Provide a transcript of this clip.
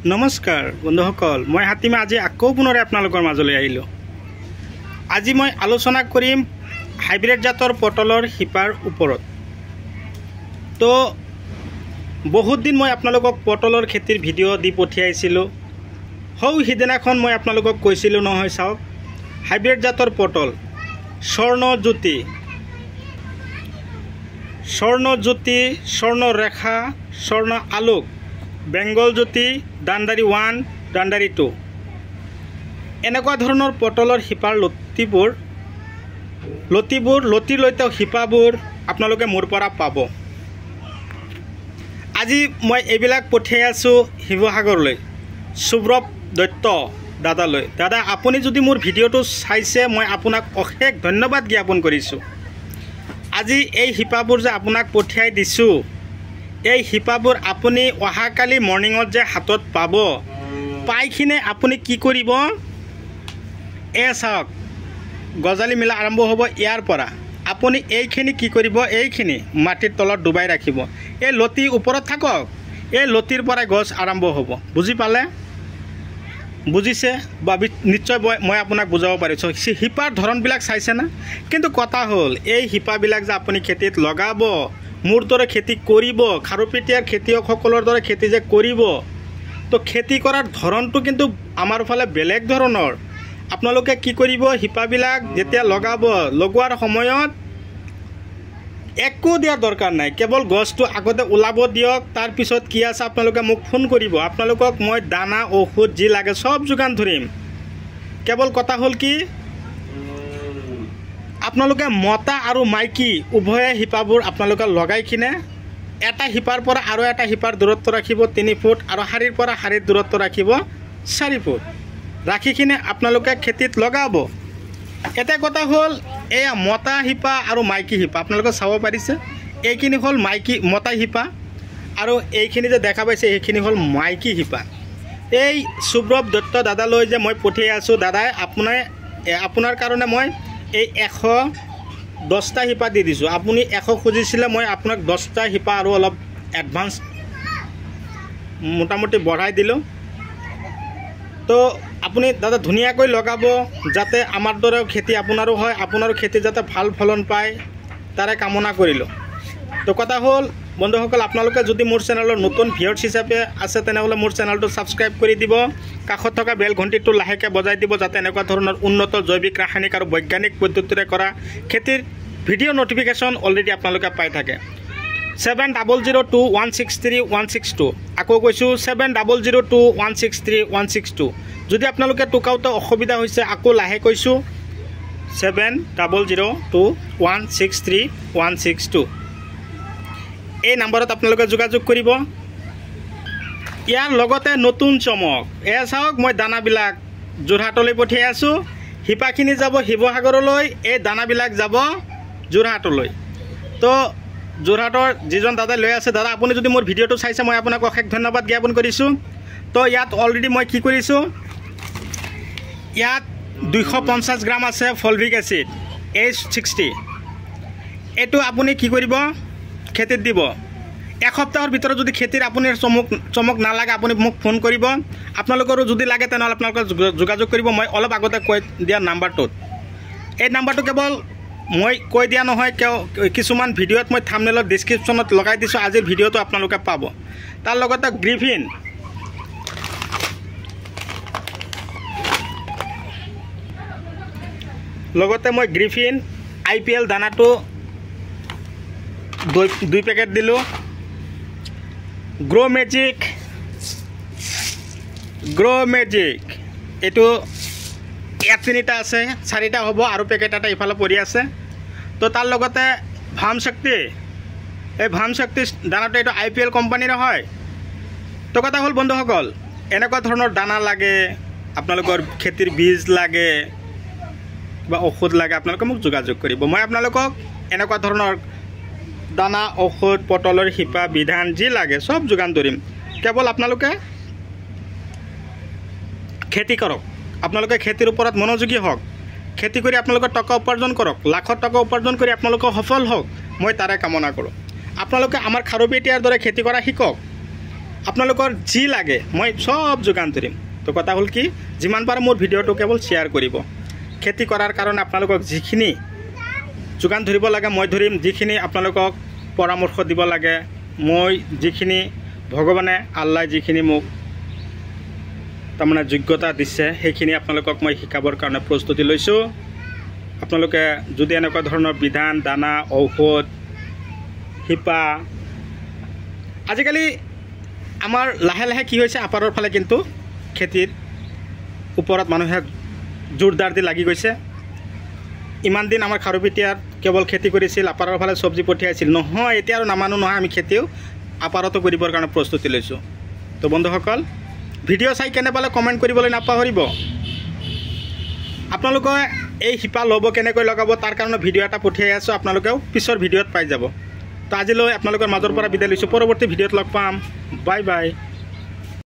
নমস্কাৰ বন্ধুসকল, মই হাতীমা আজি আকৌ পুনৰে আপোনালোকৰ মাজলৈ আহিলোঁ। আজি মই আলোচনা কৰিম হাইব্ৰিড জাতৰ পটলৰ শিপাৰ ওপৰত। তো বহুত দিন মই আপোনালোকক পটলৰ খেতিৰ ভিডিঅ' দি পঠিয়াইছিলোঁ। সিদিনাখন মই আপোনালোকক কৈছিলোঁ নহয়, চাওক হাইব্ৰিড জাতৰ পটল স্বৰ্ণজ্যোতি, স্বৰ্ণৰেখা, স্বৰ্ণ আলোক, বেংগল জ্যোতি, দানদাৰী 1, দানদাৰী 2 এনেকুৱা ধৰণৰ পটলৰ শিপাৰ লতিলৈতে শিপাবোৰ আপোনালোকে মোৰ পৰা পাব। আজি মই এইবিলাক পঠিয়াই আছোঁ শিৱসাগৰলৈ, সুব্ৰৱ দত্ত দাদালৈ। দাদা, আপুনি যদি মোৰ ভিডিঅ'টো চাইছে, মই আপোনাক অশেষ ধন্যবাদ জ্ঞাপন কৰিছোঁ। আজি এই শিপাবোৰ যে আপোনাক পঠিয়াই দিছোঁ, এই শিপাবোৰ আপুনি অহাকালি মৰ্ণিঙত যে হাতত পাব, পাই কিনে আপুনি কি কৰিব, চাওক গজালি মিলা আৰম্ভ হ'ব। ইয়াৰ পৰা আপুনি এইখিনি কি কৰিব, এইখিনি মাটিৰ তলত ডুবাই ৰাখিব। এই লতি ওপৰত থাকক, এই লতিৰ পৰাই গছ আৰম্ভ হ'ব। বুজি পালে? বুজিছে বা নিশ্চয় মই আপোনাক বুজাব পাৰিছোঁ। শিপাৰ ধৰণবিলাক চাইছেনে? কিন্তু কথা হ'ল, এই শিপাবিলাক যে আপুনি খেতিত লগাব, মোৰ দৰে খেতি কৰিব, খাৰুপেটীয়াৰ খেতিয়কসকলৰ দৰে খেতি যে কৰিব, তো খেতি কৰাৰ ধৰণটো কিন্তু আমাৰ ফালে বেলেগ ধৰণৰ। আপোনালোকে কি কৰিব, শিপাবিলাক যেতিয়া লগাব, লগোৱাৰ সময়ত একো দিয়াৰ দৰকাৰ নাই, কেৱল গছটো আগতে ওলাব দিয়ক। তাৰপিছত কি আছে আপোনালোকে মোক ফোন কৰিব, আপোনালোকক মই দানা ঔষধ যি লাগে চব যোগান ধৰিম। কেৱল কথা হ'ল কি, আপোনালোকে মতা আৰু মাইকী উভয়ে শিপাবোৰ আপোনালোকে লগাই কিনে এটা শিপাৰ পৰা আৰু এটা শিপাৰ দূৰত্ব ৰাখিব 3 ফুট, আৰু শাৰীৰ পৰা শাৰীৰ দূৰত্ব ৰাখিব 4 ফুট, ৰাখি কিনে আপোনালোকে খেতিত লগাব। এটা কথা হ'ল, এয়া মতা শিপা আৰু মাইকী শিপা আপোনালোকে চাব পাৰিছে। এইখিনি হ'ল মতা শিপা, আৰু এইখিনি যে দেখা পাইছে এইখিনি হ'ল মাইকী শিপা। এই সুব্ৰৱ দত্ত দাদালৈ যে মই পঠিয়াই আছোঁ, দাদাই আপোনাৰ কাৰণে মই এই 110টা শিপা দি দিছোঁ। আপুনি 100 খুজিছিলে, মই আপোনাক 10টা শিপা আৰু অলপ এডভান্স মোটামুটি বঢ়াই দিলোঁ। তো আপুনি দাদা ধুনীয়াকৈ লগাব, যাতে আমাৰ দৰেও খেতি আপোনাৰো হয়, আপোনাৰো খেতি যাতে ভাল ফলন পায়, তাৰে কামনা কৰিলোঁ। তো কথা হ'ল বন্ধুসকল, আপোনালোকে যদি মোৰ চেনেলৰ নতুন ভিউৱাৰ্ছ হিচাপে আছে, তেনেহ'লে মোৰ চেনেলটো ছাবস্ক্ৰাইব কৰি দিব, কাষত থকা বেল ঘণ্টিটো লাহেকৈ বজাই দিব, যাতে এনেকুৱা ধৰণৰ উন্নত জৈৱিক, ৰাসায়নিক আৰু বৈজ্ঞানিক পদ্ধতিৰে কৰা খেতিৰ ভিডিঅ' ন'টিফিকেশ্যন অলৰেডি আপোনালোকে পাই থাকে। 7002163162, আকৌ কৈছোঁ 7002163162। যদি আপোনালোকে টোকাওতে অসুবিধা হৈছে, আকৌ লাহে কৈছোঁ 7002163162। এই নম্বৰত আপোনালোকে যোগাযোগ কৰিব। ইয়াৰ লগতে নতুন চমক, চাওক মই দানাবিলাক যোৰহাটলৈ পঠিয়াই আছোঁ। শিপাখিনি যাব শিৱসাগৰলৈ, এই দানাবিলাক যাব যোৰহাটলৈ। তো যোৰহাটৰ যিজন দাদাই লৈ আছে, দাদা আপুনি যদি মোৰ ভিডিঅ'টো চাইছে, মই আপোনাক অশেষ ধন্যবাদ জ্ঞাপন কৰিছোঁ। তো ইয়াত অলৰেডি মই কি কৰিছোঁ, ইয়াত 250 গ্ৰাম আছে ফলভিক এচিড H60। এইটো আপুনি কি কৰিব, খেতিত দিব। এসপ্তাহৰ ভিতৰত যদি খেতিৰ আপুনি চমক নালাগে, আপুনি মোক ফোন কৰিব। আপোনালোকৰো যদি লাগে তেনেহ'লে আপোনালোকে যোগাযোগ কৰিব মই অলপ আগতে কৈ দিয়া নাম্বাৰটোত। এই নাম্বাৰটো কেৱল মই কৈ দিয়া নহয়, কিছুমান ভিডিঅ'ত মই থাম্বনেইলত ডিছক্ৰিপশ্যনত লগাই দিছোঁ, আজিৰ ভিডিঅ'টো আপোনালোকে পাব। তাৰ লগতে গ্ৰিফিন, লগতে মই গ্ৰিফিন IPL দানাটো 2 পেকেট দিলোঁ। গ্ৰ' মেজিক এইটো ইয়াত 3টা আছে, 4টা হ'ব, আৰু পেকেট এটা ইফালে পৰি আছে। তো তাৰ লগতে ভাম শক্তি, এই ভাম শক্তি দানাটো এইটো IPL কোম্পানীৰ হয়। তো কথা হ'ল বন্ধুসকল, এনেকুৱা ধৰণৰ দানা লাগে, আপোনালোকৰ খেতিৰ বীজ লাগে বা ঔষধ লাগে, আপোনালোকে মোক যোগাযোগ কৰিব। মই আপোনালোকক এনেকুৱা ধৰণৰ দানা, ঔষধ, পটলৰ শিপা, বিধান যি লাগে চব যোগান ধৰিম। কেৱল আপোনালোকে খেতি কৰক, আপোনালোকে খেতিৰ ওপৰত মনোযোগী হওক, খেতি কৰি আপোনালোকে টকা উপাৰ্জন কৰক, লাখত টকা উপাৰ্জন কৰি আপোনালোকে সফল হওক, মই তাৰে কামনা কৰোঁ। আপোনালোকে আমাৰ খাৰুপেটীয়াৰ দৰে খেতি কৰা শিকক। আপোনালোকৰ যি লাগে মই সব যোগান ধৰিম। তো কথা হ'ল কি যিমান পাৰে মোৰ ভিডিঅ'টো কেৱল শ্বেয়াৰ কৰিব। খেতি কৰাৰ কাৰণে আপোনালোকক যিখিনি যোগান ধৰিব লাগে মই ধৰিম, যিখিনি আপোনালোকক পৰামৰ্শ দিব লাগে মই, যিখিনি ভগৱানে আল্লাই যিখিনি মোক তাৰমানে যোগ্যতা দিছে সেইখিনি আপোনালোকক মই শিকাবৰ কাৰণে প্ৰস্তুতি লৈছোঁ। আপোনালোকে যদি এনেকুৱা ধৰণৰ বিধান, দানা, ঔষধ, শিপা, আজিকালি আমাৰ লাহে লাহে কি হৈছে আপাৰৰ ফালে কিন্তু খেতিৰ ওপৰত মানুহে জোৰদাৰ দি লাগি গৈছে। ইমান দিন আমাৰ খাৰুপেটীয়াত কেৱল খেতি কৰিছিল, আপাৰৰ ফালে চব্জি পঠিয়াইছিল। নহয়, এতিয়া আৰু নামানো নহয়, আমি খেতিও আপাৰতো কৰিবৰ কাৰণে প্ৰস্তুতি লৈছোঁ। তো বন্ধুসকল ভিডিঅ' চাই কেনে পালে কমেণ্ট কৰিবলৈ নাপাহৰিব। আপোনালোকে এই শিপা ল'ব কেনেকৈ লগাব তাৰ কাৰণে ভিডিঅ' এটা পঠিয়াই আছোঁ, আপোনালোকেও পিছৰ ভিডিঅ'ত পাই যাব। তো আজিলৈ আপোনালোকৰ মাজৰ পৰা বিদায় লৈছোঁ, পৰৱৰ্তী ভিডিঅ'ত লগ পাম। Bye bye.